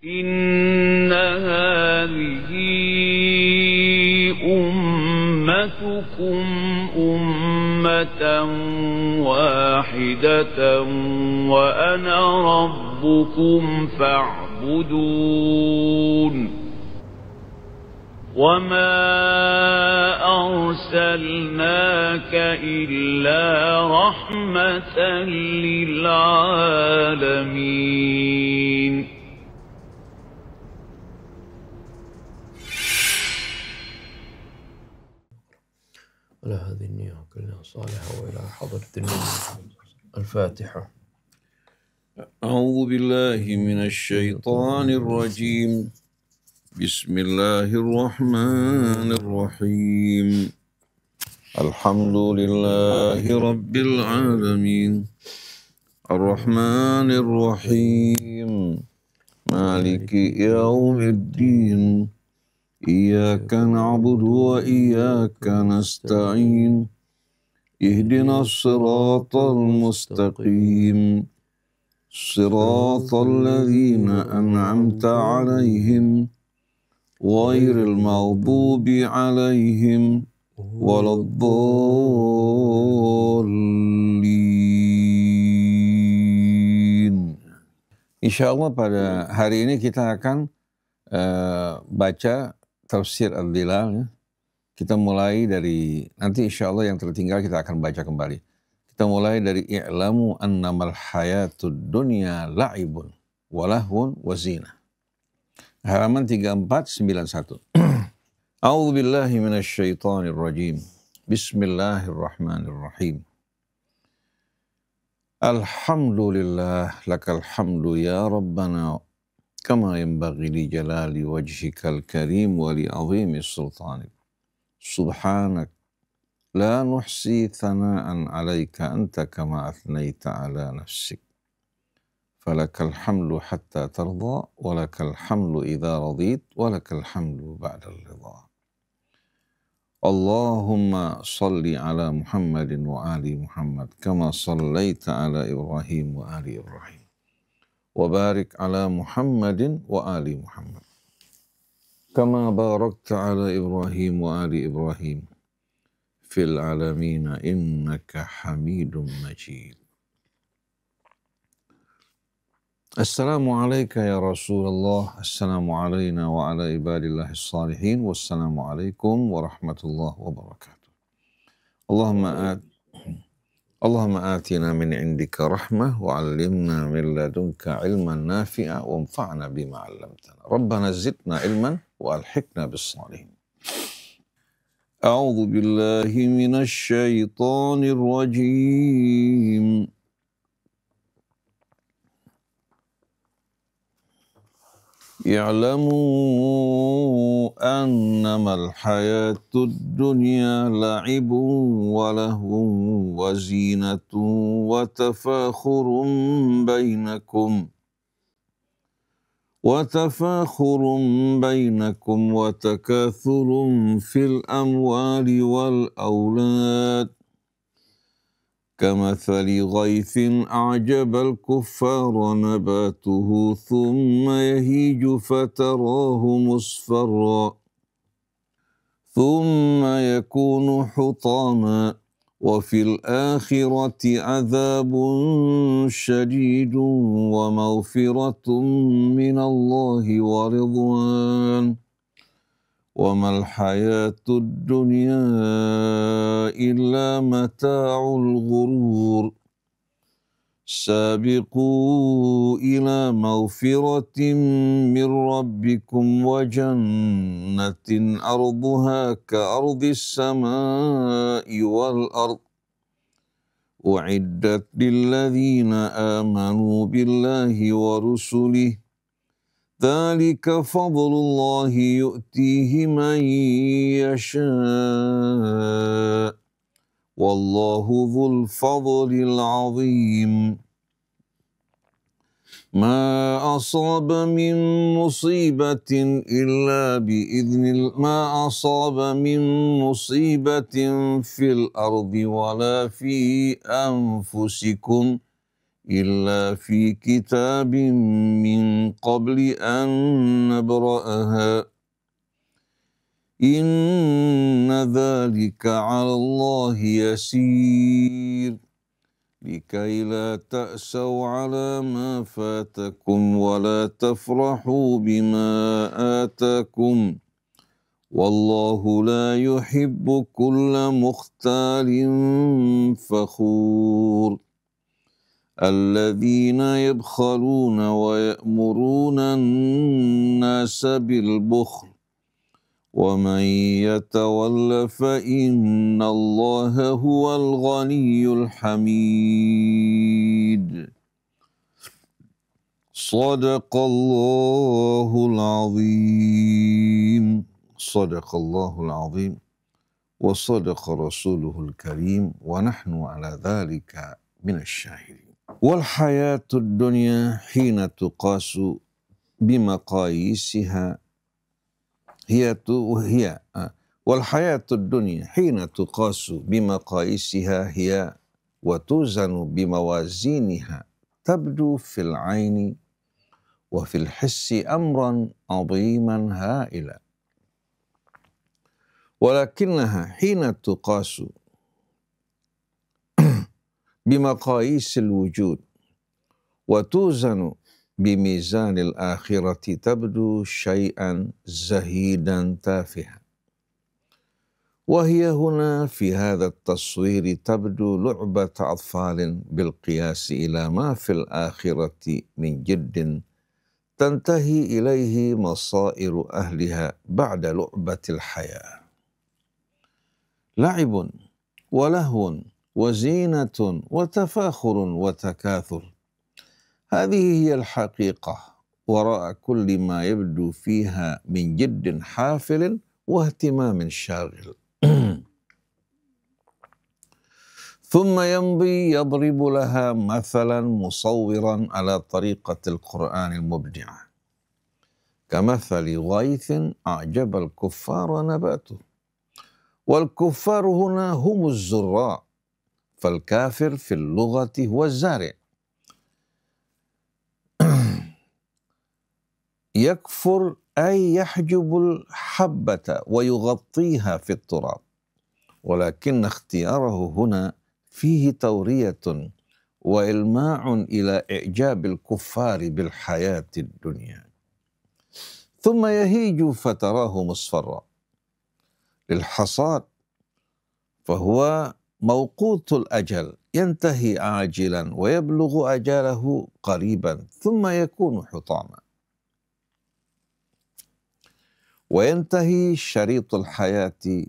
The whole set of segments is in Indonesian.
إن هذه أمتكم أمة واحدة وأنا ربكم فاعبدون وما أرسلناك إلا رحمة للعالمين. على هذه النية كلها صالحة وإلى حضرة النبي الفاتحة. أعوذ بالله من الشيطان الرجيم. بسم الله الرحمن الرحيم. الحمد لله رب العالمين الرحمن الرحيم مالك يوم الدين إياك نعبد وإياك نستعين اهدنا الصراط المستقيم صراط الذين أنعمت عليهم غير المغضوب عليهم ولا الضالين. Insyaallah pada hari ini kita akan baca tafsir Al-Dhilal ya. Kita mulai dari nanti insyaallah yang tertinggal kita akan baca kembali. Kita mulai dari i'lamu annamal hayatud dunya la'ibun walahun wazinah. Halaman 3491. A'udzu billahi minasy syaithanir rajim. Bismillahirrahmanirrahim. Alhamdulillah lakal hamdu ya rabbana kama yanbaghi li jalali wajhikal karim wa li 'azimi sultanik. Subhanak la nuhsi thana'an 'alaika anta kama athnayta 'ala nafsik. Falakal hamdu hatta tarda, walakal hamdu idza radit, walakal hamdu ba'dal ridha. Allahumma salli ala Muhammadin wa ali Muhammad, kama sallaita ala Ibrahim wa ali Ibrahim. Wa barik ala Muhammadin wa ali Muhammad, kama barakta ala Ibrahim wa ali Ibrahim, fil alamina innaka hamidun majid. Assalamu alayka ya Rasulullah, assalamu alayna wa ala ibadillahi salihin, wassalamu alaikum warahmatullahi wabarakatuh. Allahumma atina min indika rahmah wa 'allimna min ladunka ilman nafi'a wa anfa'na bima 'allamtana. Rabbana zidna ilman wa alhiqna bis salihin. A'udzu billahi minasy syaithanir rajim. I'lamu annamal hayatud dunya la'ibun wa lahun wa zinatun wa tafakhurun bainakum wa takathurun fil amwali wal aulad كمثل غيث أعجب الكفار نباته ثم يهيج فتراه مصفرا ثم يكون حطاما وفي الآخرة عذاب شديد ومغفرة من الله ورضوان وما الحياة الدنيا إلا متاع الغرور سابقوا إلى مغفرة من ربكم وجنة أرضها كأرض السماء والأرض أعدت للذين آمنوا بالله ورسله ذلك فضل الله يؤتيه من يشاء والله ذو الفضل العظيم. ما أصاب من مصيبة في الأرض ولا في أنفسكم إلا في كتاب من قبل أن نبرأها إن ذلك على الله يسير لكي لا تأسوا على ما فاتكم ولا تفرحوا بما آتاكم والله لا يحب كل مختال فخور الذين يبخلون ويأمرون الناس بالبخل ومن يتول فإن الله هو الغني الحميد صدق الله العظيم صدق الله العظيم وصدق رسوله الكريم ونحن على ذلك من الشاهدين والحياة الدنيا حين تقاس بمقاييسها والحياة الدنيا حين تقاس بمقاييسها هي وتوزن بموازينها تبدو في العين وفي الحس أمرا عظيما هائلا ولكنها حين تقاس بمقاييس الوجود وتوزن بميزان الآخرة تبدو شيئا زهيدا تافها وهي هنا في هذا التصوير تبدو لعبة أطفال بالقياس إلى ما في الآخرة من جد تنتهي إليه مصائر أهلها بعد لعبة الحياة لعب ولهو وزينة وتفاخر وتكاثر هذه هي الحقيقة وراء كل ما يبدو فيها من جد حافل واهتمام شاغل ثم يمضي يضرب لها مثلا مصورا على طريقة القرآن المبدعة كمثل غيث أعجب الكفار نباته والكفار هنا هم الزراع فالكافر في اللغة هو الزارع يكفر أي يحجب الحبة ويغطيها في التراب ولكن اختياره هنا فيه تورية وإلماع إلى إعجاب الكفار بالحياة الدنيا ثم يهيج فتراه مصفرا للحصاد فهو موقوت الأجل ينتهي عاجلا ويبلغ أجله قريبا ثم يكون حطاما وينتهي شريط الحياة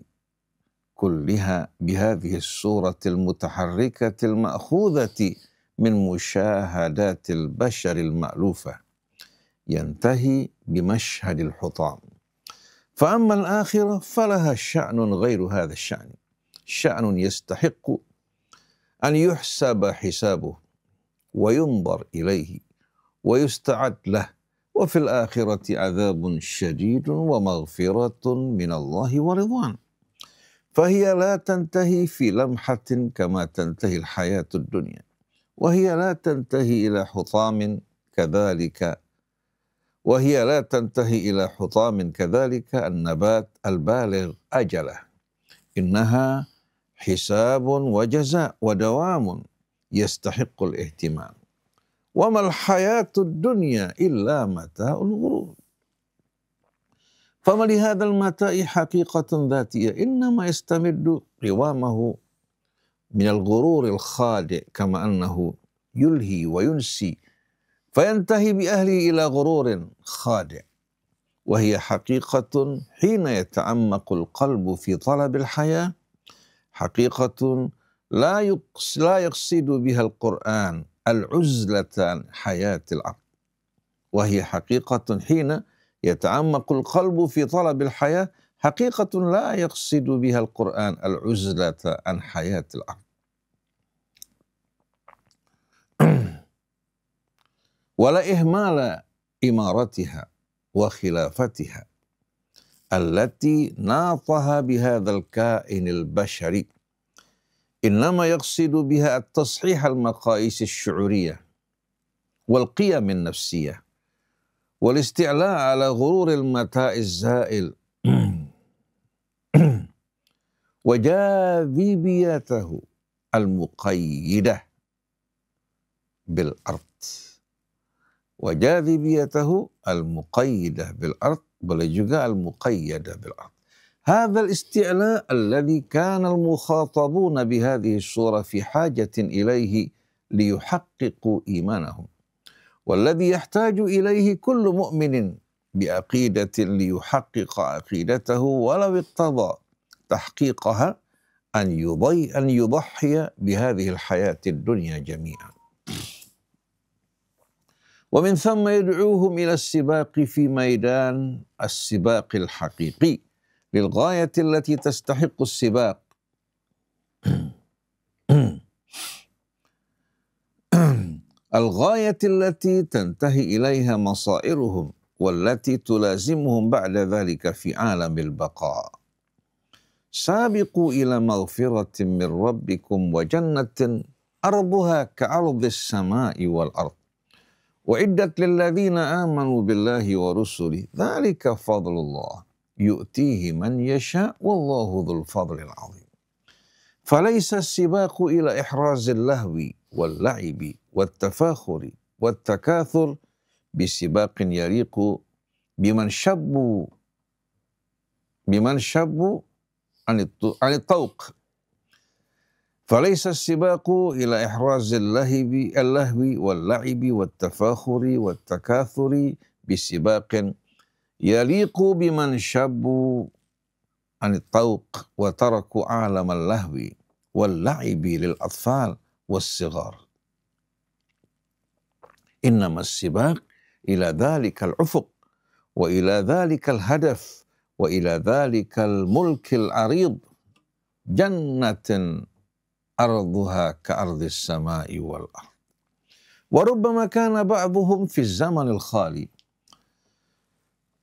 كلها بهذه الصورة المتحركة المأخوذة من مشاهدات البشر المألوفة ينتهي بمشهد الحطام فأما الآخرة فلها شأن غير هذا الشأن شأن يستحق أن يحسب حسابه وينظر إليه ويستعد له وفي الآخرة عذاب شديد ومغفرة من الله ورضوان فهي لا تنتهي في لمحة كما تنتهي الحياة الدنيا وهي لا تنتهي إلى حطام كذلك النبات البالغ أجله إنها حساب وجزاء ودوام يستحق الاهتمام وما الحياة الدنيا إلا متاع الغرور فما لهذا المتاع حقيقة ذاتية إنما يستمد قوامه من الغرور الخادع كما أنه يلهي وينسي فينتهي بأهله إلى غرور خادع وهي حقيقة حين يتعمق القلب في طلب الحياة حقيقة لا يقصد بها القرآن العزلة عن حياة العقل وهي حقيقة حين يتعمق القلب في طلب الحياة حقيقة لا يقصد بها القرآن العزلة عن حياة العقل ولا إهمال إمارتها وخلافتها التي ناطها بهذا الكائن البشري إنما يقصد بها التصحيح المقاييس الشعورية والقيم النفسية والاستعلاء على غرور المتاع الزائل وجاذبيته المقيدة بالأرض. وجاذبيته المقيدة بالأرض boleh juga المقيدة بالأرض. هذا الاستعلاء الذي كان المخاطبون بهذه السورة في حاجة إليه ليحققوا إيمانهم، والذي يحتاج إليه كل مؤمن بعقيدة ليحقق عقيدته ولو اقتضى تحقيقها أن يضحي بهذه الحياة الدنيا جميعا. ومن ثم يدعوهم إلى السباق في ميدان السباق الحقيقي للغاية التي تستحق السباق الغاية التي تنتهي إليها مصائرهم والتي تلازمهم بعد ذلك في عالم البقاء. سابقوا إلى مغفرة من ربكم وجنة أرضها كعرض السماء والأرض وعدت للذين آمنوا بالله ورسله ذلك فضل الله يؤتيه من يشاء والله ذو الفضل العظيم. فليس السباق إلى إحراز اللهو واللعب والتفاخر والتكاثر بسباق يليق بمن شبوا عن الطوق. فليس السباق إلى إحراز اللهو واللعب والتفاخر والتكاثر بسباق يليق بمن شبوا عن الطوق وتركوا عالم اللهو واللعب للأطفال والصغار. إنما السباق إلى ذلك الأفق وإلى ذلك الهدف وإلى ذلك الملك العريض جنة أرضها كأرض السماء والأرض. وربما كان بعضهم في الزمن الخالي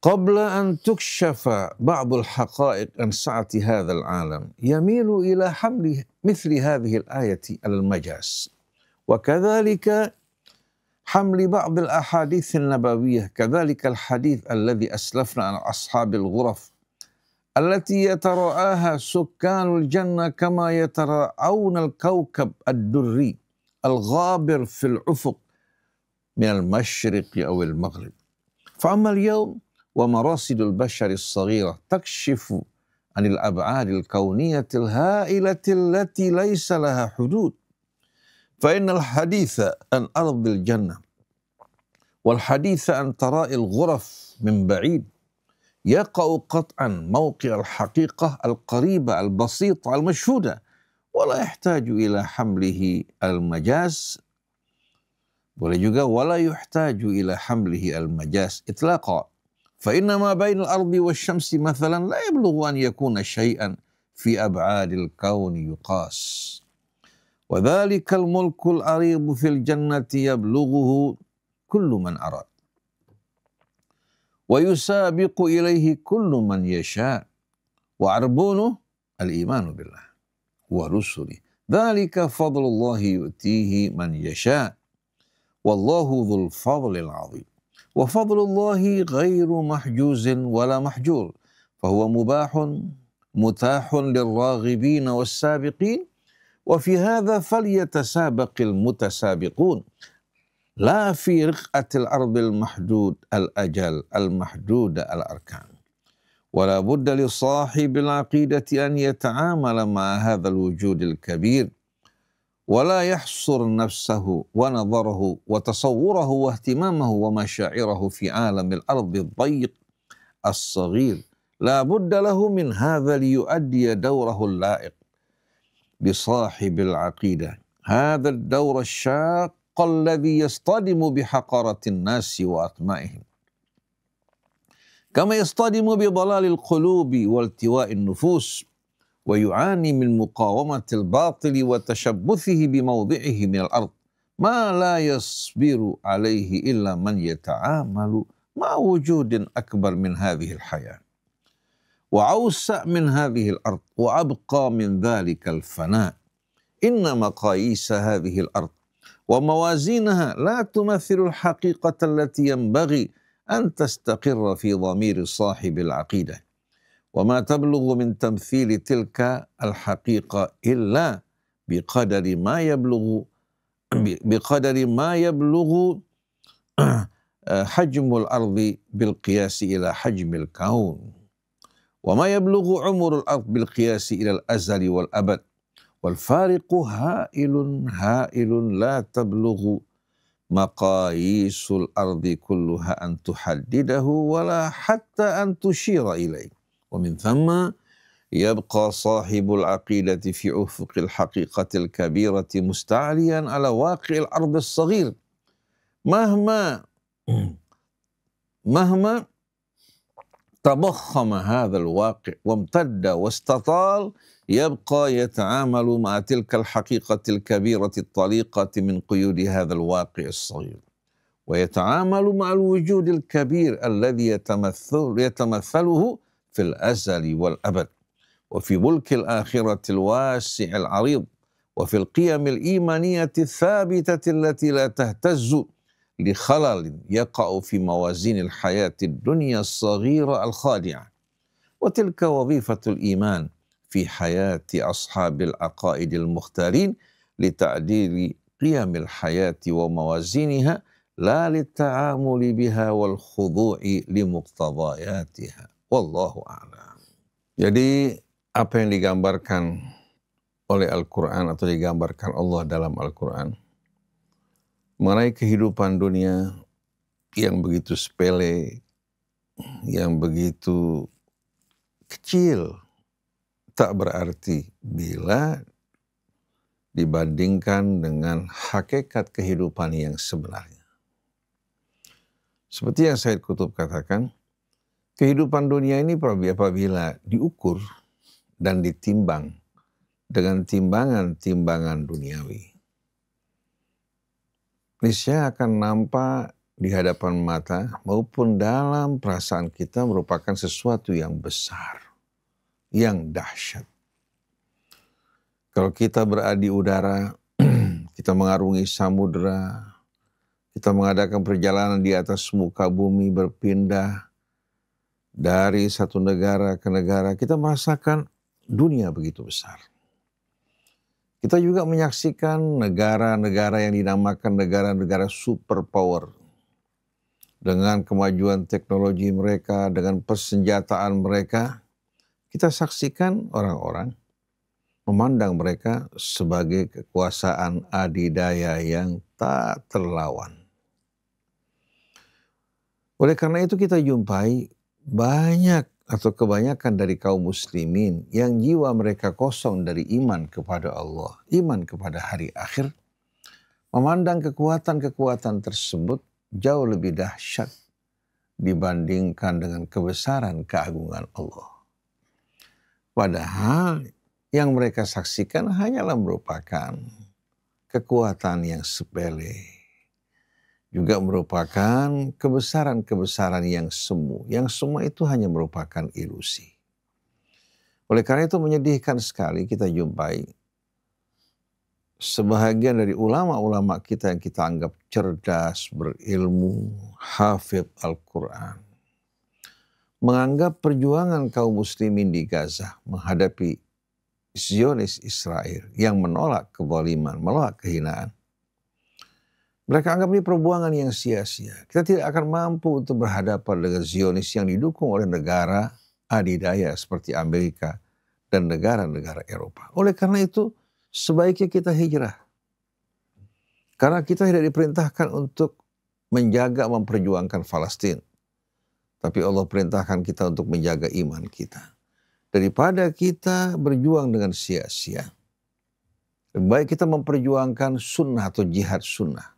قبل أن تكشف بعض الحقائق عن سعة هذا العالم يميل إلى حمل مثل هذه الآية على المجاز، وكذلك حمل بعض الأحاديث النبوية، كذلك الحديث الذي أسلفنا عن أصحاب الغرف التي يتراءاها سكان الجنة كما يتراءون الكوكب الدري الغابر في الأفق من المشرق أو المغرب. فأما اليوم ومراصد البشر الصغيرة تكشف عن الأبعاد الكونية الهائلة التي ليس لها حدود، فإن الحديث عن أرض الجنة والحديث عن تراءي الغرف من بعيد يقع قطعا موقع الحقيقة القريبة البسيطة المشهودة، ولا يحتاج إلى حمله المجاز ولا يحتاج إلى حمله المجاز إطلاقا. فإن ما بين الأرض والشمس مثلا لا يبلغ أن يكون شيئا في أبعاد الكون يقاس، وذلك الملك العريض في الجنة يبلغه كل من أراد ويسابق إليه كل من يشاء، وعربونه الإيمان بالله ورسله ذلك فضل الله يؤتيه من يشاء والله ذو الفضل العظيم. وفضل الله غير محجوز ولا محجور، فهو مباح متاح للراغبين والسابقين، وفي هذا فليتسابق المتسابقون لا في رقعة الأرض المحدود الأجل المحدود الأركان. ولا بد لصاحب العقيدة أن يتعامل مع هذا الوجود الكبير ولا يحصر نفسه ونظره وتصوره واهتمامه ومشاعره في عالم الأرض الضيق الصغير. لا بد له من هذا ليؤدي دوره اللائق بصاحب العقيدة، هذا الدور الشاق الذي يصطدم بحقارة الناس وأطمائهم، كما يصطدم بضلال القلوب والتواء النفوس، ويعاني من مقاومة الباطل وتشبثه بموضعه من الأرض، ما لا يصبر عليه إلا من يتعامل مع وجود أكبر من هذه الحياة وأوسع من هذه الأرض وأبقى من ذلك الفناء. إن مقاييس هذه الأرض wa mawazinaha la tumathilul haqiqata allati yanbaghi an tastaqirra fi dhamiri sahibil aqidah. Wa ma tablughu min tamthili tilka al-haqiqa illa biqadari ma yablughu hajmul ardi bil qiyasi ila hajmil kaun. Wa ma yablughu umurul ard bil qiyasi ila al-azali wal abad. Wal fariqu ha'ilun la tablughu maqayisul ardi kulluha an tuhaddidahu wala hatta an tushira ilaih. Wa min thamma yabqa sahibul aqidati fi ufuqil haqiqatil kabirati musta'aliyan ala waqi'il ardi as-saghir. Mahma tabakhama hadzal waqi' wa imtadda wastatal yabqa yata'amalu ma'a tilka al-haqiqatil kabirati at-taliqati min quyudi hadzal waqi' as-saghir. ويتعامل مع الوجود الكبير الذي يتمثله في الأزل والأبد وفي ملك الآخرة الواسع العريض وفي القيم الإيمانية الثابتة التي لا تهتز لخلل يقع في موازين الحياة الدنيا الصغيرة الخادعة. وتلك وظيفة الإيمان في حياة أصحاب العقائد المختارين لتعديل قيم الحياة وموازينها la litta'amuli biha wal khudu'i li muqtadayatiha. Wallahu a'lam. Jadi apa yang digambarkan oleh Al-Quran atau digambarkan Allah dalam Al-Quran mengenai kehidupan dunia yang begitu sepele, yang begitu kecil, tak berarti bila dibandingkan dengan hakikat kehidupan yang sebenarnya. Seperti yang Sayyid Qutb katakan, kehidupan dunia ini apabila diukur dan ditimbang dengan timbangan-timbangan duniawi, niscaya akan nampak di hadapan mata maupun dalam perasaan kita merupakan sesuatu yang besar, yang dahsyat. Kalau kita berada di udara, kita mengarungi samudera, kita mengadakan perjalanan di atas muka bumi, berpindah dari satu negara ke negara, kita merasakan dunia begitu besar. Kita juga menyaksikan negara-negara yang dinamakan negara-negara superpower. Dengan kemajuan teknologi mereka, dengan persenjataan mereka, kita saksikan orang-orang memandang mereka sebagai kekuasaan adidaya yang tak terlawan. Oleh karena itu kita jumpai banyak atau kebanyakan dari kaum muslimin yang jiwa mereka kosong dari iman kepada Allah, iman kepada hari akhir, memandang kekuatan-kekuatan tersebut jauh lebih dahsyat dibandingkan dengan kebesaran keagungan Allah. Padahal yang mereka saksikan hanyalah merupakan kekuatan yang sepele, juga merupakan kebesaran-kebesaran yang semu. Yang semua itu hanya merupakan ilusi. Oleh karena itu menyedihkan sekali kita jumpai sebahagian dari ulama-ulama kita yang kita anggap cerdas, berilmu, hafidh Al-Quran, menganggap perjuangan kaum muslimin di Gaza menghadapi Zionis Israel yang menolak kezaliman, menolak kehinaan. Mereka anggap ini perbuangan yang sia-sia. Kita tidak akan mampu untuk berhadapan dengan Zionis yang didukung oleh negara adidaya seperti Amerika dan negara-negara Eropa. Oleh karena itu, sebaiknya kita hijrah. Karena kita tidak diperintahkan untuk menjaga, memperjuangkan Palestina. Tapi Allah perintahkan kita untuk menjaga iman kita. Daripada kita berjuang dengan sia-sia, lebih baik kita memperjuangkan sunnah atau jihad sunnah.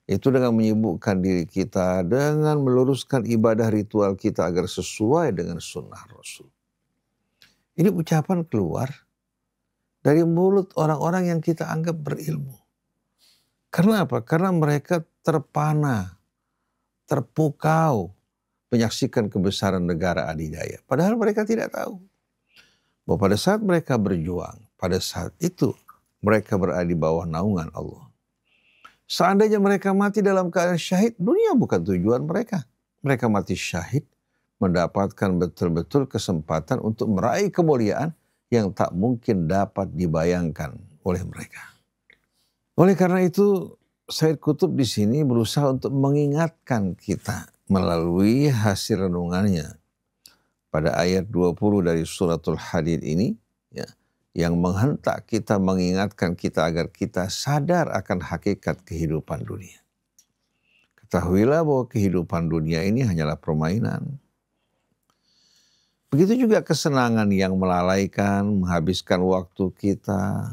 Itu dengan menyibukkan diri kita, dengan meluruskan ibadah ritual kita agar sesuai dengan sunnah Rasul. Ini ucapan keluar dari mulut orang-orang yang kita anggap berilmu. Karena apa? Karena mereka terpana, terpukau menyaksikan kebesaran negara adidaya. Padahal mereka tidak tahu bahwa pada saat mereka berjuang, pada saat itu mereka berada di bawah naungan Allah. Seandainya mereka mati dalam keadaan syahid, dunia bukan tujuan mereka. Mereka mati syahid, mendapatkan betul-betul kesempatan untuk meraih kemuliaan yang tak mungkin dapat dibayangkan oleh mereka. Oleh karena itu, Sayyid Qutb di sini berusaha untuk mengingatkan kita melalui hasil renungannya pada ayat 20 dari suratul Hadid ini, ya, yang menghentak kita, mengingatkan kita agar kita sadar akan hakikat kehidupan dunia. Ketahuilah bahwa kehidupan dunia ini hanyalah permainan. Begitu juga kesenangan yang melalaikan, menghabiskan waktu kita,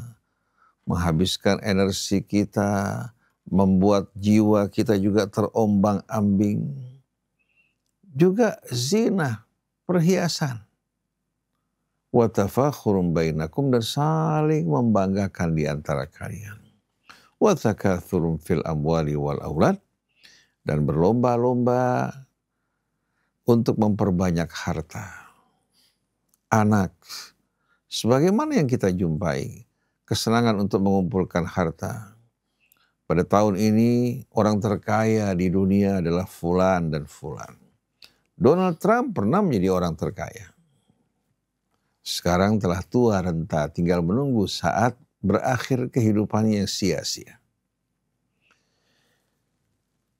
menghabiskan energi kita, membuat jiwa kita juga terombang-ambing. Juga zina, perhiasan. Wa tafakhurum bainakum, dan saling membanggakan di antara kalian. Wa takatsurum fil amwali wal aulad, dan berlomba-lomba untuk memperbanyak harta, anak. Sebagaimana yang kita jumpai, kesenangan untuk mengumpulkan harta. Pada tahun ini orang terkaya di dunia adalah fulan dan fulan. Donald Trump pernah menjadi orang terkaya. Sekarang telah tua renta, tinggal menunggu saat berakhir kehidupannya yang sia-sia.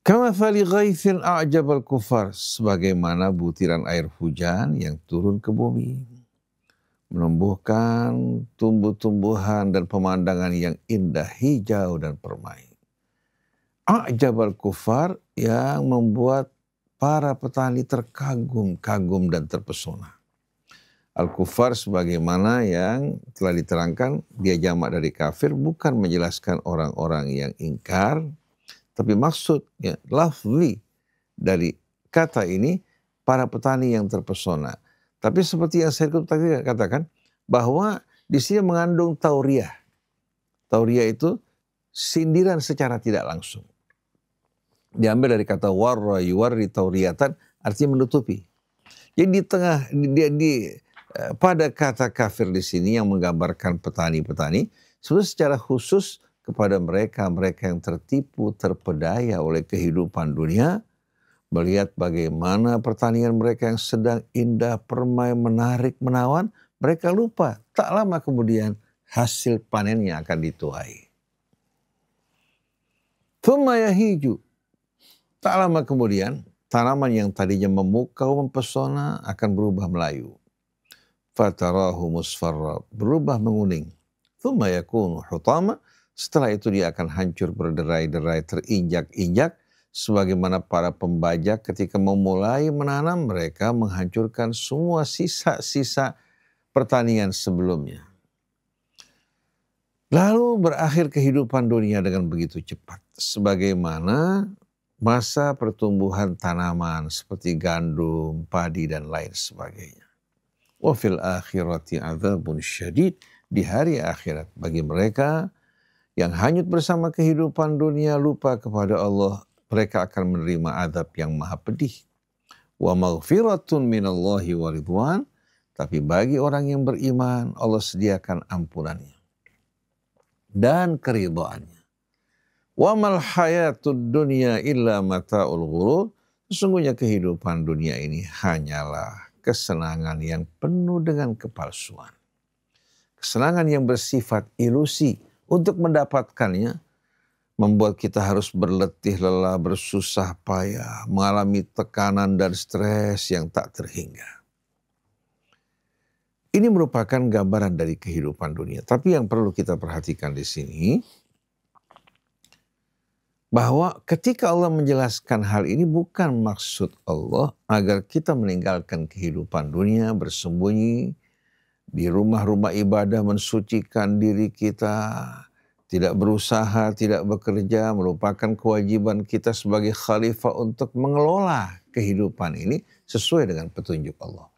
Kamathali ghaithin a'jabal kufar, sebagaimana butiran air hujan yang turun ke bumi, menumbuhkan tumbuh-tumbuhan dan pemandangan yang indah, hijau dan permai. A'jabal kufar, yang membuat para petani terkagum-kagum dan terpesona. Al-kufar sebagaimana yang telah diterangkan, dia jamak dari kafir, bukan menjelaskan orang-orang yang ingkar, tapi maksud ya, lafzi dari kata ini para petani yang terpesona. Tapi seperti yang saya tadi katakan, bahwa di sini mengandung tauriah. Tauriah itu sindiran secara tidak langsung. Diambil dari kata warra yuwarri tauriyatan, artinya menutupi. Jadi di tengah pada kata kafir di sini yang menggambarkan petani-petani, sebenarnya secara khusus kepada mereka yang tertipu, terpedaya oleh kehidupan dunia, melihat bagaimana pertanian mereka yang sedang indah, permai, menarik, menawan, mereka lupa tak lama kemudian hasil panennya akan dituai. Tsumma yahiju, tak lama kemudian tanaman yang tadinya memukau, mempesona akan berubah melayu. Fatarahu musfarra, berubah menguning. Tsumma yakunu hutama, setelah itu dia akan hancur berderai-derai, terinjak-injak, sebagaimana para pembajak ketika memulai menanam, mereka menghancurkan semua sisa-sisa pertanian sebelumnya. Lalu berakhir kehidupan dunia dengan begitu cepat, sebagaimana masa pertumbuhan tanaman seperti gandum, padi, dan lain sebagainya. Wa fil akhirati adzabun syadid, di hari akhirat bagi mereka yang hanyut bersama kehidupan dunia, lupa kepada Allah, mereka akan menerima azab yang maha pedih. Wa maghfiratun minallahi wa ridwan, tapi bagi orang yang beriman, Allah sediakan ampunannya dan keridhaannya. Wa mal hayatud dunya illa mata'ul ghurur, sesungguhnya kehidupan dunia ini hanyalah kesenangan yang penuh dengan kepalsuan. Kesenangan yang bersifat ilusi. Untuk mendapatkannya, membuat kita harus berletih lelah, bersusah payah, mengalami tekanan dan stres yang tak terhingga. Ini merupakan gambaran dari kehidupan dunia. Tapi yang perlu kita perhatikan di sini, bahwa ketika Allah menjelaskan hal ini, bukan maksud Allah agar kita meninggalkan kehidupan dunia, bersembunyi di rumah-rumah ibadah, mensucikan diri kita, tidak berusaha, tidak bekerja, melupakan kewajiban kita sebagai khalifah untuk mengelola kehidupan ini sesuai dengan petunjuk Allah.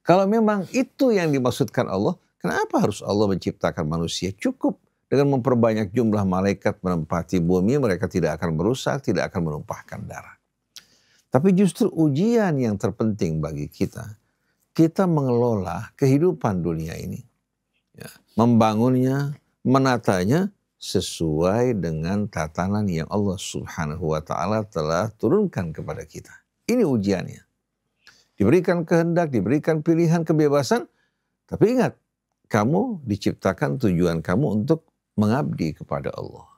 Kalau memang itu yang dimaksudkan Allah, kenapa harus Allah menciptakan manusia? Cukup dengan memperbanyak jumlah malaikat menempati bumi, mereka tidak akan merusak, tidak akan menumpahkan darah. Tapi justru ujian yang terpenting bagi kita mengelola kehidupan dunia ini, ya, membangunnya, menatanya sesuai dengan tatanan yang Allah Subhanahu wa Ta'ala telah turunkan kepada kita. Ini ujiannya. Diberikan kehendak, diberikan pilihan, kebebasan, tapi ingat, kamu diciptakan tujuan kamu untuk mengabdi kepada Allah.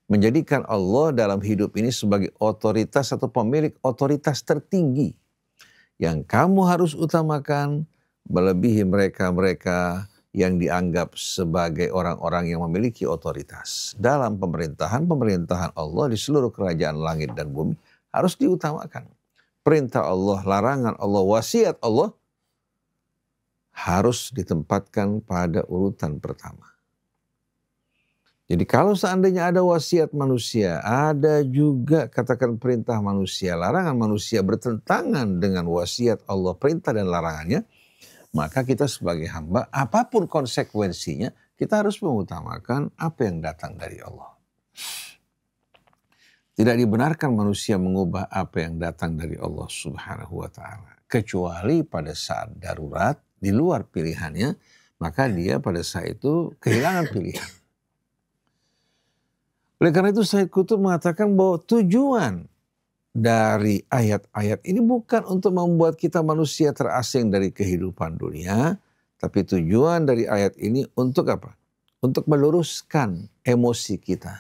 Menjadikan Allah dalam hidup ini sebagai otoritas atau pemilik otoritas tertinggi. Yang kamu harus utamakan melebihi mereka-mereka yang dianggap sebagai orang-orang yang memiliki otoritas. Dalam pemerintahan Allah di seluruh kerajaan langit dan bumi harus diutamakan. Perintah Allah, larangan Allah, wasiat Allah harus ditempatkan pada urutan pertama. Jadi kalau seandainya ada wasiat manusia, ada juga katakan perintah manusia, larangan manusia bertentangan dengan wasiat Allah, perintah dan larangannya, maka kita sebagai hamba, apapun konsekuensinya, kita harus mengutamakan apa yang datang dari Allah. Tidak dibenarkan manusia mengubah apa yang datang dari Allah Subhanahu wa Ta'ala. Kecuali pada saat darurat, di luar pilihannya, maka dia pada saat itu kehilangan pilihan. Oleh karena itu Sayyid Qutb mengatakan bahwa tujuan dari ayat-ayat ini bukan untuk membuat kita manusia terasing dari kehidupan dunia, tapi tujuan dari ayat ini untuk apa? Untuk meluruskan emosi kita,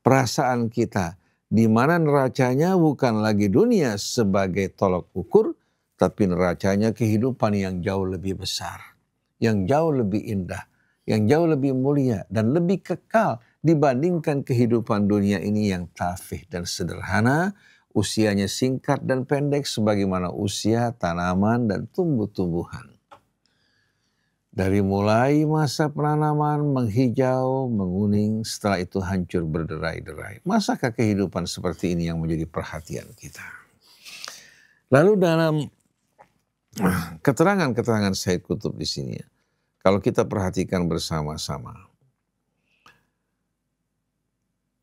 perasaan kita, di mana neracanya bukan lagi dunia sebagai tolok ukur, tapi neracanya kehidupan yang jauh lebih besar, yang jauh lebih indah, yang jauh lebih mulia dan lebih kekal dibandingkan kehidupan dunia ini yang tafih dan sederhana, usianya singkat dan pendek sebagaimana usia tanaman dan tumbuh-tumbuhan. Dari mulai masa penanaman menghijau, menguning, setelah itu hancur berderai-derai. Masakah kehidupan seperti ini yang menjadi perhatian kita? Lalu dalam keterangan-keterangan Sayyid Qutb di sini, kalau kita perhatikan bersama-sama,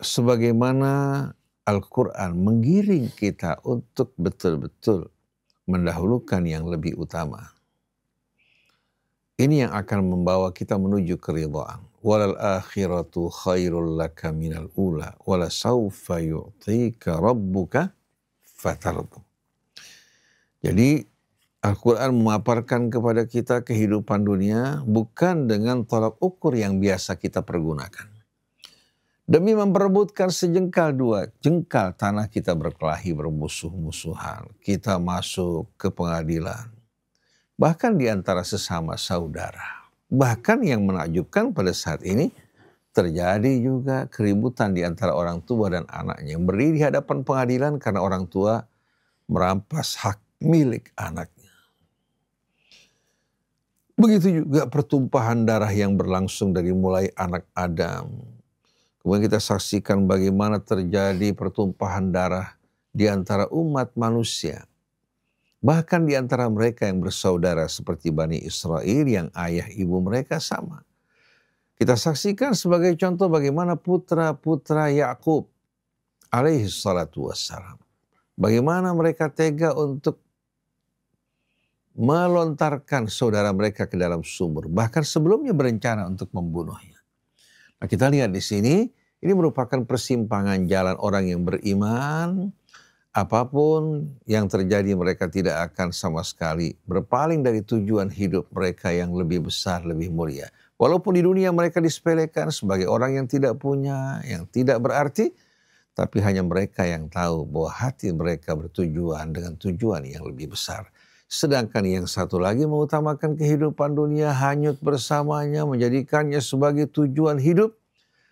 sebagaimana Al-Quran menggiring kita untuk betul-betul mendahulukan yang lebih utama. Ini yang akan membawa kita menuju keridhaan. Walal akhiratu khairul laka minal ula wala sawfa yu'tika rabbuka fatardu. Jadi Al-Quran memaparkan kepada kita kehidupan dunia bukan dengan tolak ukur yang biasa kita pergunakan. Demi memperebutkan sejengkal dua jengkal tanah kita berkelahi bermusuh-musuhan. Kita masuk ke pengadilan. Bahkan di antara sesama saudara. Bahkan yang menakjubkan pada saat ini terjadi juga keributan di antara orang tua dan anaknya yang berdiri di hadapan pengadilan karena orang tua merampas hak milik anaknya. Begitu juga pertumpahan darah yang berlangsung dari mulai anak Adam. Kemudian kita saksikan bagaimana terjadi pertumpahan darah di antara umat manusia. Bahkan di antara mereka yang bersaudara seperti Bani Israel yang ayah ibu mereka sama. Kita saksikan sebagai contoh bagaimana putra-putra Yakub alaihi salatu wassalam. Bagaimana mereka tega untuk melontarkan saudara mereka ke dalam sumur. Bahkan sebelumnya berencana untuk membunuhnya. Nah, kita lihat di sini, ini merupakan persimpangan jalan orang yang beriman. Apapun yang terjadi mereka tidak akan sama sekali berpaling dari tujuan hidup mereka yang lebih besar, lebih mulia. Walaupun di dunia mereka disepelekan sebagai orang yang tidak punya, yang tidak berarti. Tapi hanya mereka yang tahu bahwa hati mereka bertujuan dengan tujuan yang lebih besar. Sedangkan yang satu lagi mengutamakan kehidupan dunia, hanyut bersamanya, menjadikannya sebagai tujuan hidup.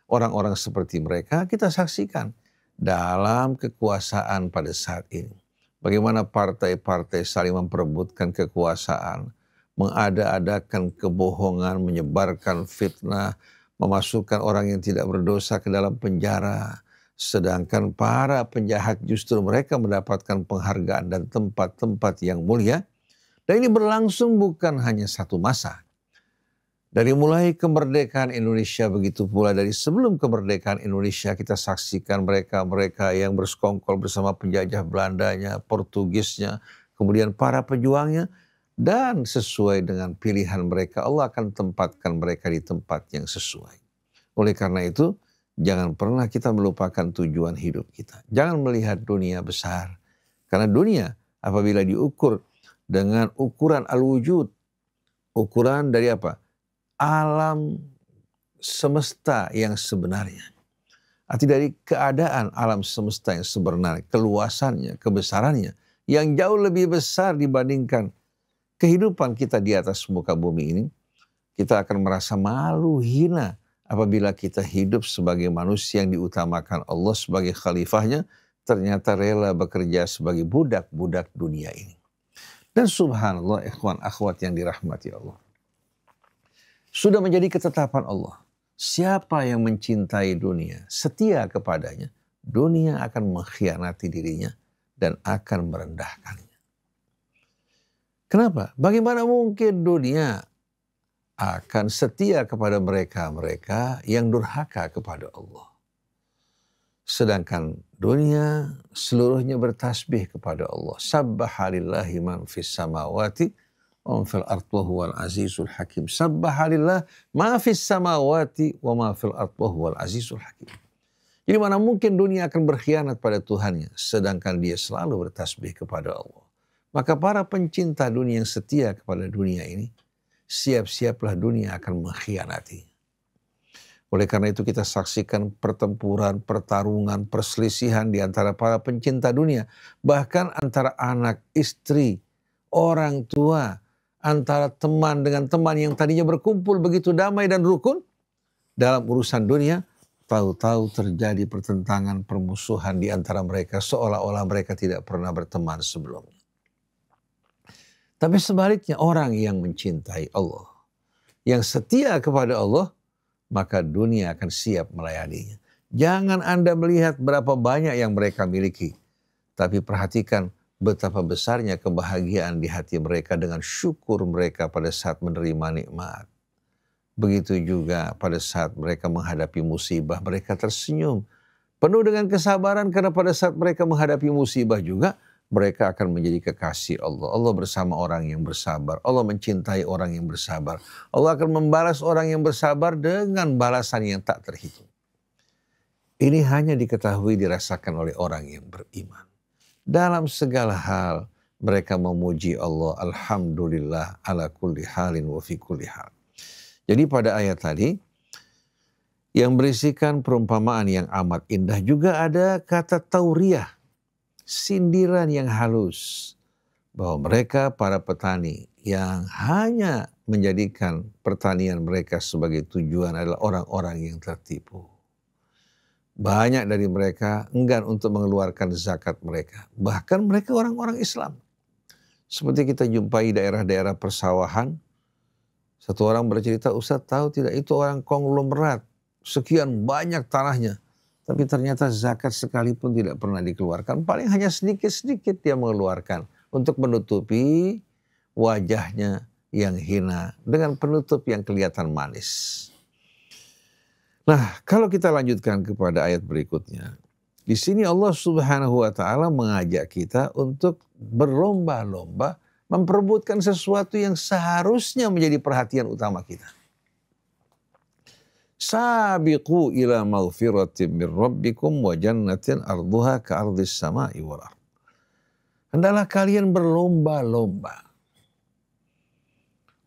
Orang-orang seperti mereka kita saksikan dalam kekuasaan pada saat ini. Bagaimana partai-partai saling memperebutkan kekuasaan, mengada-adakan kebohongan, menyebarkan fitnah, memasukkan orang yang tidak berdosa ke dalam penjara. Sedangkan para penjahat justru mereka mendapatkan penghargaan dan tempat-tempat yang mulia. Dan ini berlangsung bukan hanya satu masa. Dari mulai kemerdekaan Indonesia, begitu pula dari sebelum kemerdekaan Indonesia kita saksikan mereka-mereka yang bersekongkol bersama penjajah Belandanya, Portugisnya, kemudian para pejuangnya. Dan sesuai dengan pilihan mereka, Allah akan tempatkan mereka di tempat yang sesuai. Oleh karena itu, jangan pernah kita melupakan tujuan hidup kita. Jangan melihat dunia besar. Karena dunia apabila diukur dengan ukuran al-wujud, ukuran dari apa? Alam semesta yang sebenarnya. Arti dari keadaan alam semesta yang sebenarnya, keluasannya, kebesarannya, yang jauh lebih besar dibandingkan kehidupan kita di atas muka bumi ini, kita akan merasa malu, hina apabila kita hidup sebagai manusia yang diutamakan Allah sebagai khalifahnya, ternyata rela bekerja sebagai budak-budak dunia ini. Dan subhanallah, ikhwan akhwat yang dirahmati Allah, sudah menjadi ketetapan Allah. Siapa yang mencintai dunia, setia kepadanya, dunia akan mengkhianati dirinya dan akan merendahkannya. Kenapa? Bagaimana mungkin dunia akan setia kepada mereka-mereka yang durhaka kepada Allah? Sedangkan dunia seluruhnya bertasbih kepada Allah. Sabbahalillahi man fis samawati wa fil ardi wa huwal azizul hakim. Sabbahalillah ma fis samawati wa ma fil ardi wa huwal azizul hakim. Jadi mana mungkin dunia akan berkhianat pada Tuhannya sedangkan dia selalu bertasbih kepada Allah. Maka para pencinta dunia yang setia kepada dunia ini, siap-siaplah dunia akan mengkhianati. Oleh karena itu kita saksikan pertempuran, pertarungan, perselisihan di antara para pencinta dunia. Bahkan antara anak, istri, orang tua, antara teman dengan teman yang tadinya berkumpul begitu damai dan rukun. Dalam urusan dunia, tahu-tahu terjadi pertentangan, permusuhan di antara mereka. Seolah-olah mereka tidak pernah berteman sebelumnya. Tapi sebaliknya orang yang mencintai Allah, yang setia kepada Allah, maka dunia akan siap melayaninya. Jangan Anda melihat berapa banyak yang mereka miliki, tapi perhatikan betapa besarnya kebahagiaan di hati mereka dengan syukur mereka pada saat menerima nikmat. Begitu juga pada saat mereka menghadapi musibah, mereka tersenyum penuh dengan kesabaran karena pada saat mereka menghadapi musibah juga mereka akan menjadi kekasih Allah. Allah bersama orang yang bersabar. Allah mencintai orang yang bersabar. Allah akan membalas orang yang bersabar dengan balasan yang tak terhitung. Ini hanya diketahui dirasakan oleh orang yang beriman. Dalam segala hal mereka memuji Allah. Alhamdulillah ala kulli halin wa fi kulli hal. Jadi pada ayat tadi yang berisikan perumpamaan yang amat indah juga ada kata tauriyah. Sindiran yang halus bahwa mereka para petani yang hanya menjadikan pertanian mereka sebagai tujuan adalah orang-orang yang tertipu. Banyak dari mereka enggan untuk mengeluarkan zakat mereka. Bahkan mereka orang-orang Islam. Seperti kita jumpai daerah-daerah persawahan. Satu orang bercerita, Ustaz tahu tidak itu orang konglomerat. Sekian banyak tanahnya. Tapi ternyata zakat sekalipun tidak pernah dikeluarkan. Paling hanya sedikit-sedikit dia mengeluarkan. Untuk menutupi wajahnya yang hina. Dengan penutup yang kelihatan manis. Nah, kalau kita lanjutkan kepada ayat berikutnya. Di sini Allah Subhanahu wa Ta'ala mengajak kita untuk berlomba-lomba. Memperebutkan sesuatu yang seharusnya menjadi perhatian utama kita. Sabiqu ila maghfiratin min rabbikum wa jannatin arduha ka'ardis sama'i wal ardh. Hendaklah kalian berlomba-lomba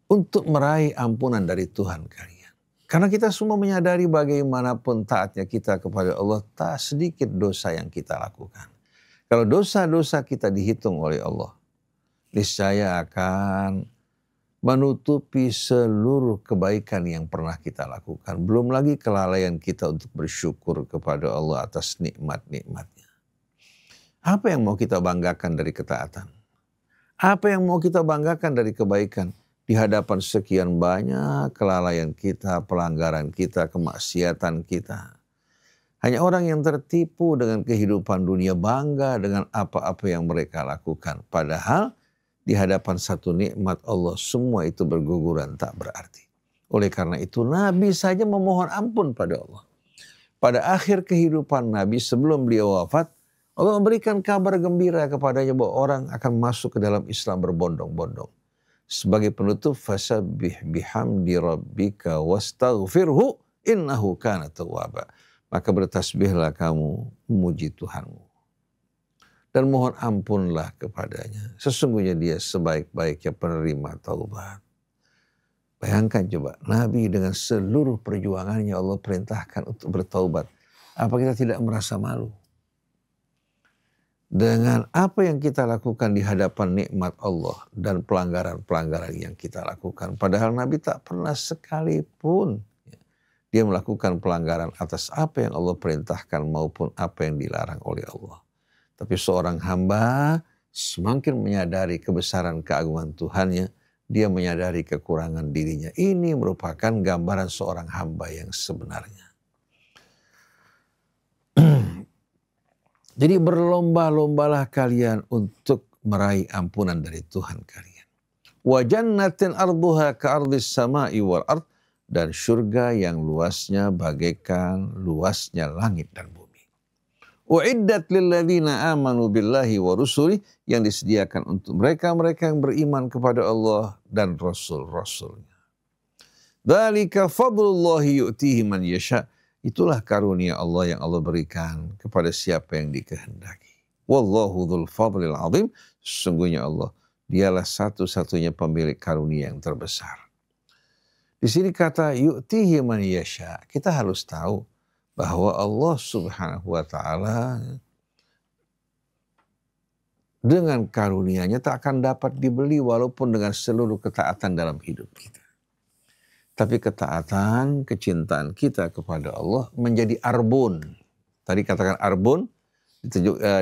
untuk meraih ampunan dari Tuhan kalian. Karena kita semua menyadari bagaimanapun taatnya kita kepada Allah, tak sedikit dosa yang kita lakukan. Kalau dosa-dosa kita dihitung oleh Allah, niscaya akan menutupi seluruh kebaikan yang pernah kita lakukan. Belum lagi kelalaian kita untuk bersyukur kepada Allah atas nikmat-nikmatnya. Apa yang mau kita banggakan dari ketaatan? Apa yang mau kita banggakan dari kebaikan? Di hadapan sekian banyak kelalaian kita, pelanggaran kita, kemaksiatan kita. Hanya orang yang tertipu dengan kehidupan dunia bangga dengan apa-apa yang mereka lakukan. Padahal di hadapan satu nikmat Allah, semua itu berguguran tak berarti. Oleh karena itu Nabi saja memohon ampun pada Allah. Pada akhir kehidupan Nabi sebelum beliau wafat, Allah memberikan kabar gembira kepadanya bahwa orang akan masuk ke dalam Islam berbondong-bondong. Sebagai penutup, fasabbih bihamdi rabbika wastaghfirhu innahu kana tawwaba. Maka bertasbihlah kamu memuji Tuhanmu dan mohon ampunlah kepadanya. Sesungguhnya dia sebaik-baiknya penerima taubat. Bayangkan coba, Nabi dengan seluruh perjuangannya Allah perintahkan untuk bertaubat. Apa kita tidak merasa malu? Dengan apa yang kita lakukan di hadapan nikmat Allah dan pelanggaran-pelanggaran yang kita lakukan. Padahal Nabi tak pernah sekalipun dia melakukan pelanggaran atas apa yang Allah perintahkan maupun apa yang dilarang oleh Allah. Tapi seorang hamba semakin menyadari kebesaran keagungan Tuhannya, dia menyadari kekurangan dirinya. Ini merupakan gambaran seorang hamba yang sebenarnya. Jadi berlomba-lombalah kalian untuk meraih ampunan dari Tuhan kalian. Wa jannatin arduha ka'ardis sama'i wal ard. Dan surga yang luasnya bagaikan luasnya langit dan bumi. Uiddat lilladzina amanu billahi wa rusuli, yang disediakan untuk mereka-mereka yang beriman kepada Allah dan Rasul-Rasulnya. Dzalika fadlullahi yu'tihi man yasha. Itulah karunia Allah yang Allah berikan kepada siapa yang dikehendaki. Wallahu dzul fadlil azim. Sesungguhnya Allah, dialah satu-satunya pemilik karunia yang terbesar. Di sini kata yu'tihi man yasha. Kita harus tahu bahwa Allah Subhanahu wa taala dengan karunia-Nya tak akan dapat dibeli walaupun dengan seluruh ketaatan dalam hidup kita. Tapi ketaatan, kecintaan kita kepada Allah menjadi arbun. Tadi katakan arbun,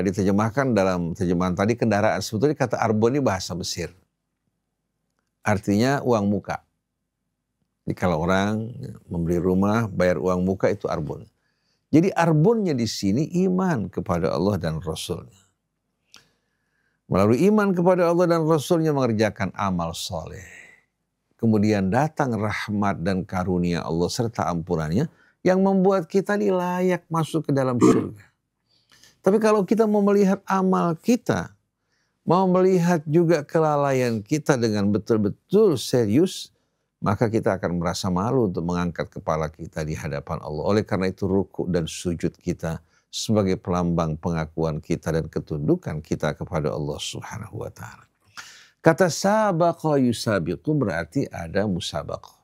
diterjemahkan dalam terjemahan tadi kendaraan. Sebetulnya kata arbun ini bahasa Mesir. Artinya uang muka. Jadi kalau orang membeli rumah, bayar uang muka itu arbun. Jadi arbunnya di sini iman kepada Allah dan Rasulnya. Melalui iman kepada Allah dan Rasulnya mengerjakan amal soleh. Kemudian datang rahmat dan karunia Allah serta ampunannya yang membuat kita layak masuk ke dalam surga. Tapi kalau kita mau melihat amal kita, mau melihat juga kelalaian kita dengan betul-betul serius, maka kita akan merasa malu untuk mengangkat kepala kita di hadapan Allah. Oleh karena itu ruku dan sujud kita sebagai pelambang pengakuan kita dan ketundukan kita kepada Allah Subhanahu wa taala. Kata sabaqa yusabiqu berarti ada musabaqah.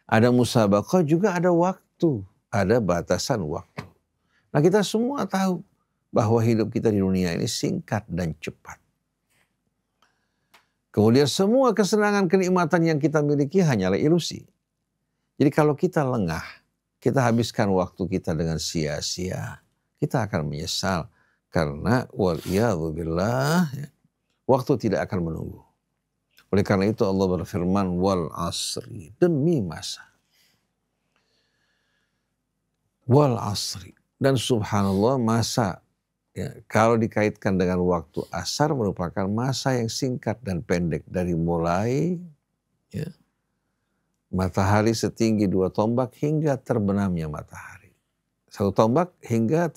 Ada musabaqah juga ada waktu, ada batasan waktu. Nah kita semua tahu bahwa hidup kita di dunia ini singkat dan cepat. Kemudian semua kesenangan, kenikmatan yang kita miliki hanyalah ilusi. Jadi kalau kita lengah, kita habiskan waktu kita dengan sia-sia, kita akan menyesal. Karena waliyadzubillah, waktu tidak akan menunggu. Oleh karena itu Allah berfirman, wal asri, demi masa. Wal asri. Dan subhanallah masa, ya, kalau dikaitkan dengan waktu asar merupakan masa yang singkat dan pendek dari mulai ya, matahari setinggi 2 tombak hingga terbenamnya matahari. 1 tombak hingga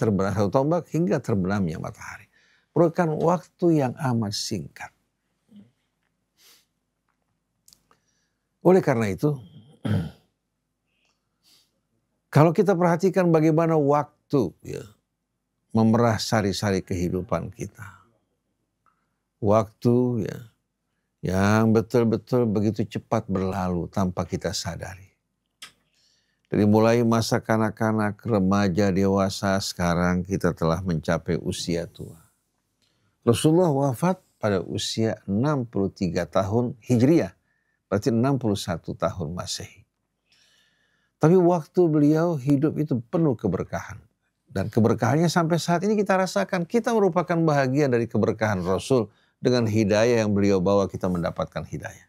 terbenamnya matahari. Merupakan waktu yang amat singkat. Oleh karena itu, kalau kita perhatikan bagaimana waktu ya, memerah sari-sari kehidupan kita. Waktu ya, yang betul-betul begitu cepat berlalu tanpa kita sadari. Dari mulai masa kanak-kanak, remaja, dewasa, sekarang kita telah mencapai usia tua. Rasulullah wafat pada usia 63 tahun Hijriah, berarti 61 tahun Masehi. Tapi waktu beliau hidup itu penuh keberkahan. Dan keberkahannya sampai saat ini kita rasakan. Kita merupakan bahagian dari keberkahan Rasul. Dengan hidayah yang beliau bawa kita mendapatkan hidayah.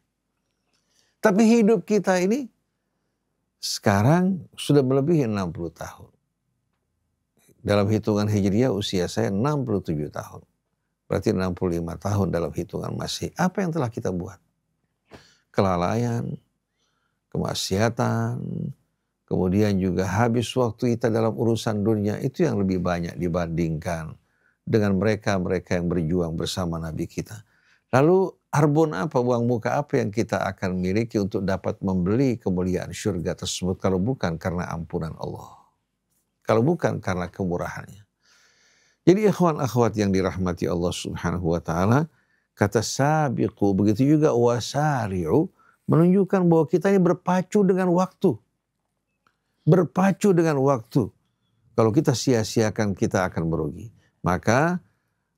Tapi hidup kita ini sekarang sudah melebihi 60 tahun. Dalam hitungan Hijriah usia saya 67 tahun. Berarti 65 tahun dalam hitungan Masehi. Apa yang telah kita buat? Kelalaian, kemaksiatan, kemudian juga habis waktu kita dalam urusan dunia itu yang lebih banyak dibandingkan dengan mereka-mereka yang berjuang bersama Nabi kita. Lalu arbon apa, uang muka apa yang kita akan miliki untuk dapat membeli kemuliaan syurga tersebut kalau bukan karena ampunan Allah. Kalau bukan karena kemurahannya. Jadi ikhwan akhwat yang dirahmati Allah subhanahu wa ta'ala, kata sabiqu, begitu juga wasari'u, menunjukkan bahwa kita ini berpacu dengan waktu. Berpacu dengan waktu. Kalau kita sia-siakan, kita akan merugi. Maka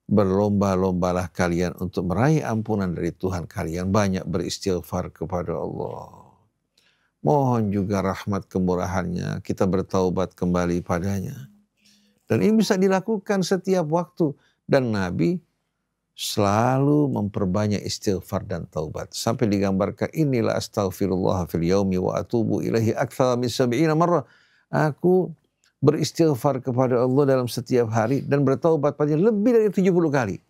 berlomba-lombalah kalian untuk meraih ampunan dari Tuhan kalian. Banyak beristighfar kepada Allah. Mohon juga rahmat kemurahannya. Kita bertaubat kembali padanya. Dan ini bisa dilakukan setiap waktu. Dan Nabi selalu memperbanyak istighfar dan taubat. Sampai digambarkan, inilah astaghfirullah fil yaumi wa atubu ilahi akthar min 70 marrah. Aku beristighfar kepada Allah dalam setiap hari dan bertaubat padanya lebih dari 70 kali.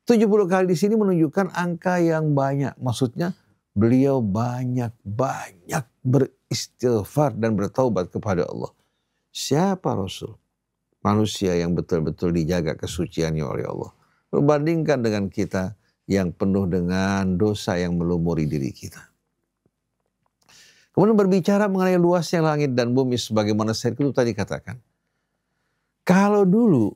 70 kali di sini menunjukkan angka yang banyak. Maksudnya beliau banyak beristighfar dan bertaubat kepada Allah. Siapa Rasul? Manusia yang betul-betul dijaga kesuciannya oleh Allah. Berbandingkan dengan kita yang penuh dengan dosa yang melumuri diri kita. Kemudian berbicara mengenai luasnya langit dan bumi sebagaimana Sayyid Qutb tadi katakan. Kalau dulu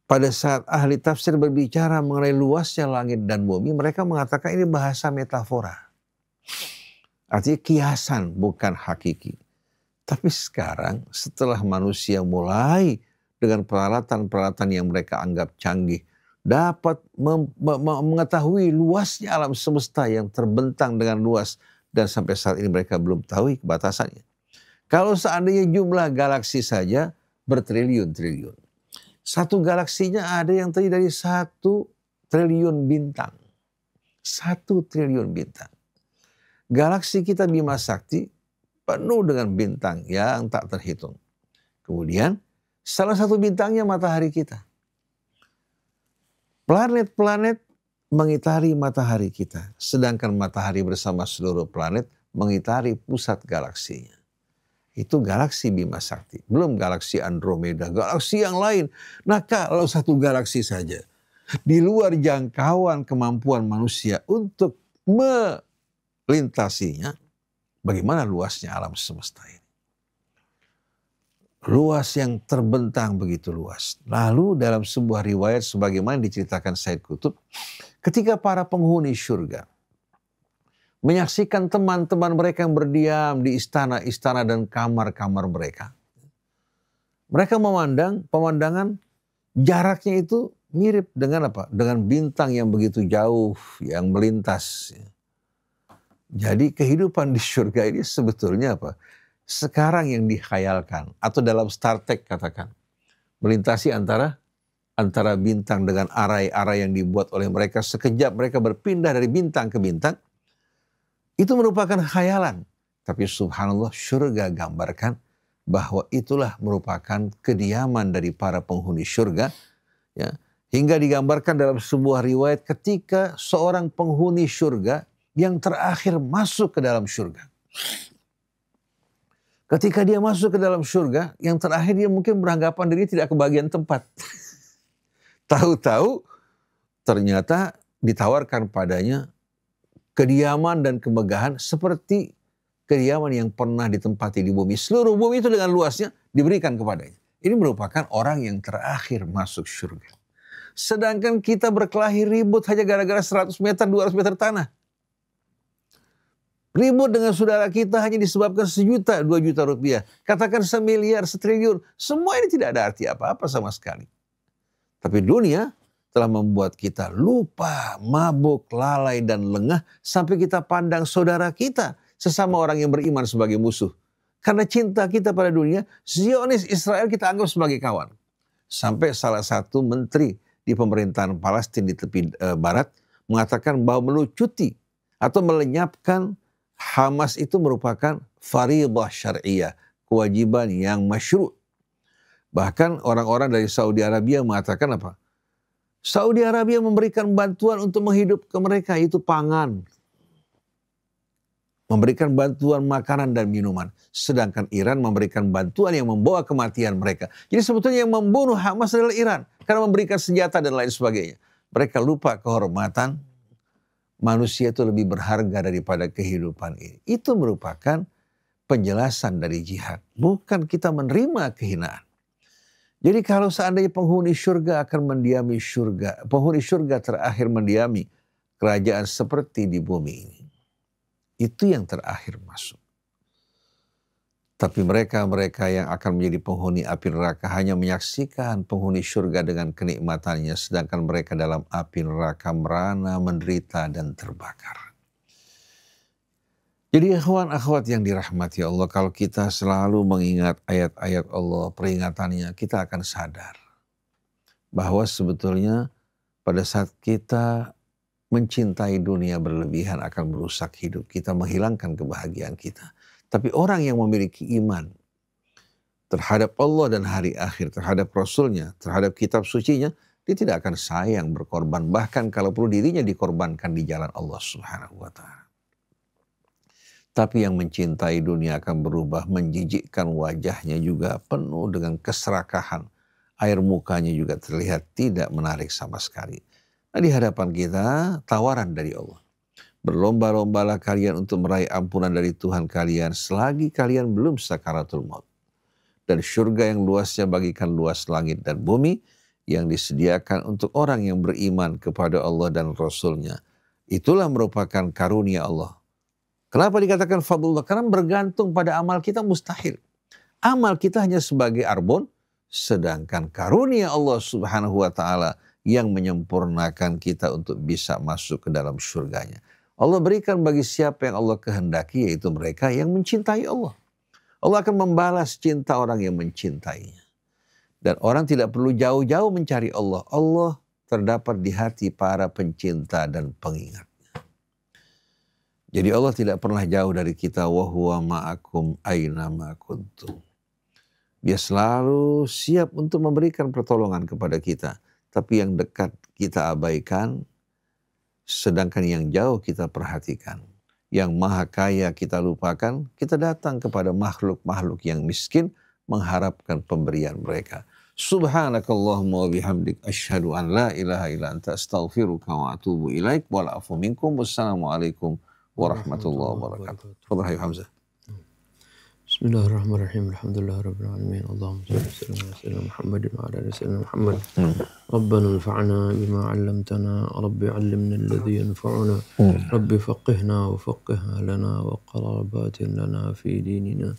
pada saat ahli tafsir berbicara mengenai luasnya langit dan bumi, mereka mengatakan ini bahasa metafora. Artinya kiasan, bukan hakiki. Tapi sekarang setelah manusia mulai dengan peralatan-peralatan yang mereka anggap canggih, dapat mengetahui luasnya alam semesta yang terbentang dengan luas, dan sampai saat ini mereka belum tahu batasannya. Kalau seandainya jumlah galaksi saja bertriliun-triliun. Satu galaksinya ada yang terdiri dari 1 triliun bintang. 1 triliun bintang. Galaksi kita Bima Sakti penuh dengan bintang yang tak terhitung. Kemudian salah satu bintangnya matahari kita. Planet-planet mengitari matahari kita. Sedangkan matahari bersama seluruh planet mengitari pusat galaksinya. Itu galaksi Bima Sakti. Belum galaksi Andromeda, galaksi yang lain. Nah kalau satu galaksi saja di luar jangkauan kemampuan manusia untuk melintasinya, bagaimana luasnya alam semesta ini? Luas yang terbentang begitu luas. Lalu dalam sebuah riwayat sebagaimana diceritakan Sayyid Qutb, ketika para penghuni surga menyaksikan teman-teman mereka yang berdiam di istana-istana dan kamar-kamar mereka. Mereka memandang pemandangan jaraknya itu mirip dengan apa? Dengan bintang yang begitu jauh yang melintas. Jadi kehidupan di surga ini sebetulnya apa? Sekarang yang dikhayalkan atau dalam Star Trek katakan melintasi antara bintang dengan arai-arai yang dibuat oleh mereka. Sekejap mereka berpindah dari bintang ke bintang. Itu merupakan khayalan. Tapi subhanallah surga gambarkan bahwa itulah merupakan kediaman dari para penghuni surga. Ya. Hingga digambarkan dalam sebuah riwayat ketika seorang penghuni surga yang terakhir masuk ke dalam surga. Ketika dia masuk ke dalam surga, yang terakhir dia mungkin beranggapan diri tidak kebagian tempat. Tahu-tahu ternyata ditawarkan padanya kediaman dan kemegahan seperti kediaman yang pernah ditempati di bumi. Seluruh bumi itu dengan luasnya diberikan kepadanya. Ini merupakan orang yang terakhir masuk surga. Sedangkan kita berkelahi ribut hanya gara-gara 100 meter, 200 meter tanah. Ribut dengan saudara kita hanya disebabkan 1 juta, 2 juta rupiah. Katakan 1 miliar, 1 triliun. Semua ini tidak ada arti apa-apa sama sekali. Tapi dunia telah membuat kita lupa, mabuk, lalai, dan lengah sampai kita pandang saudara kita, sesama orang yang beriman sebagai musuh. Karena cinta kita pada dunia, Zionis Israel kita anggap sebagai kawan. Sampai salah satu menteri di pemerintahan Palestina di tepi barat mengatakan bahwa melucuti atau melenyapkan Hamas itu merupakan faridah syariah, kewajiban yang masyru'. Bahkan orang-orang dari Saudi Arabia mengatakan apa? Saudi Arabia memberikan bantuan untuk menghidupkan mereka, itu pangan. Memberikan bantuan makanan dan minuman. Sedangkan Iran memberikan bantuan yang membawa kematian mereka. Jadi sebetulnya yang membunuh Hamas adalah Iran. Karena memberikan senjata dan lain sebagainya. Mereka lupa kehormatan manusia itu lebih berharga daripada kehidupan ini. Itu merupakan penjelasan dari jihad. Bukan kita menerima kehinaan. Jadi kalau seandainya penghuni surga akan mendiami surga, penghuni surga terakhir mendiami kerajaan seperti di bumi ini. Itu yang terakhir masuk. Tapi mereka-mereka yang akan menjadi penghuni api neraka hanya menyaksikan penghuni surga dengan kenikmatannya, sedangkan mereka dalam api neraka merana, menderita, dan terbakar. Jadi akhwat yang dirahmati Allah, kalau kita selalu mengingat ayat-ayat Allah, peringatannya, kita akan sadar bahwa sebetulnya pada saat kita mencintai dunia berlebihan akan merusak hidup kita, menghilangkan kebahagiaan kita. Tapi orang yang memiliki iman terhadap Allah dan hari akhir, terhadap Rasulnya, terhadap kitab sucinya, dia tidak akan sayang berkorban. Bahkan kalau perlu dirinya dikorbankan di jalan Allah Subhanahu wa ta'ala. Tapi yang mencintai dunia akan berubah, menjijikkan, wajahnya juga penuh dengan keserakahan. Air mukanya juga terlihat tidak menarik sama sekali. Nah, di hadapan kita tawaran dari Allah. Berlomba-lombalah kalian untuk meraih ampunan dari Tuhan kalian selagi kalian belum sakaratul maut. Dan surga yang luasnya bagikan luas langit dan bumi yang disediakan untuk orang yang beriman kepada Allah dan Rasulnya. Itulah merupakan karunia Allah. Kenapa dikatakan fadlullah? Karena bergantung pada amal kita mustahil. Amal kita hanya sebagai arbon, sedangkan karunia Allah Subhanahu wa ta'ala yang menyempurnakan kita untuk bisa masuk ke dalam surganya. Allah berikan bagi siapa yang Allah kehendaki, yaitu mereka yang mencintai Allah. Allah akan membalas cinta orang yang mencintainya. Dan orang tidak perlu jauh-jauh mencari Allah. Allah terdapat di hati para pencinta dan pengingatnya. Jadi Allah tidak pernah jauh dari kita. Wa huwa ma'akum aina ma kuntum. Dia selalu siap untuk memberikan pertolongan kepada kita. Tapi yang dekat kita abaikan, sedangkan yang jauh kita perhatikan. Yang maha kaya kita lupakan, kita datang kepada makhluk-makhluk yang miskin mengharapkan pemberian mereka. Subhanakallahumma wa bihamdik asyhadu an la ilaha illa anta astaghfiruka wa atubu ilaik wal afu minkum. Wassalamualaikum warahmatullahi wabarakatuh. Fadhil Hamzah. Bismillahirrahmanirrahim. Alhamdulillahirabbil alamin. Allahumma shalli ala sayyidina Muhammadin wa ala ali sayyidina Muhammad. Rabbana anfa'na bima 'allamtana, rabbi 'allimna alladhi yanfa'una, rabbi faqihna wa faqih lana wa qarabatin lana fi dinina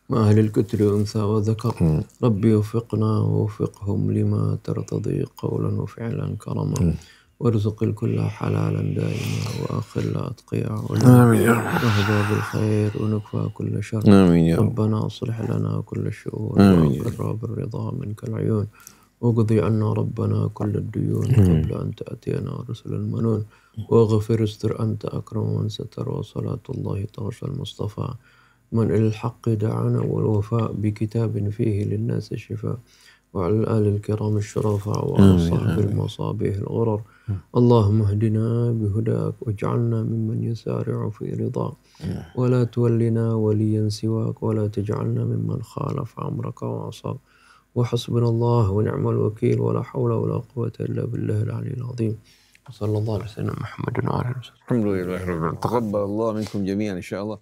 ma ahli al-kutri untha wa dhakar. Rabbi wafiqna wa wafiqhum lima tartadi qawlan wa fi'lan karama. وارزق الكل حلالا دائما واخر اتقياء ونهضى بالخير ونكفى كل شر. ربنا اصلح لنا كل الشؤون واقر بالرضا منك العيون واقضي عنا ربنا كل الديون قبل ان تاتينا رسل المنون واغفر استر انت اكرم من ستر وصلاه الله تغشى المصطفى من الى الحق دعانا والوفاء بكتاب فيه للناس الشفاء وعلى الآل الكرام الشرفاء وعلى صاحب المصابيح الغرر. اللهم اهدنا بهداك واجعلنا ممن يسارع في رضاك ولا تولنا وليا سواك ولا تجعلنا ممن خالف أمرك وعصاك. وحسبنا الله ونعم الوكيل ولا حول ولا قوة إلا بالله العلي العظيم. وصلى الله على سيدنا محمد وعلى آله وصحبه. الحمد لله رب العالمين. تقبل الله منكم جميعا إن شاء الله.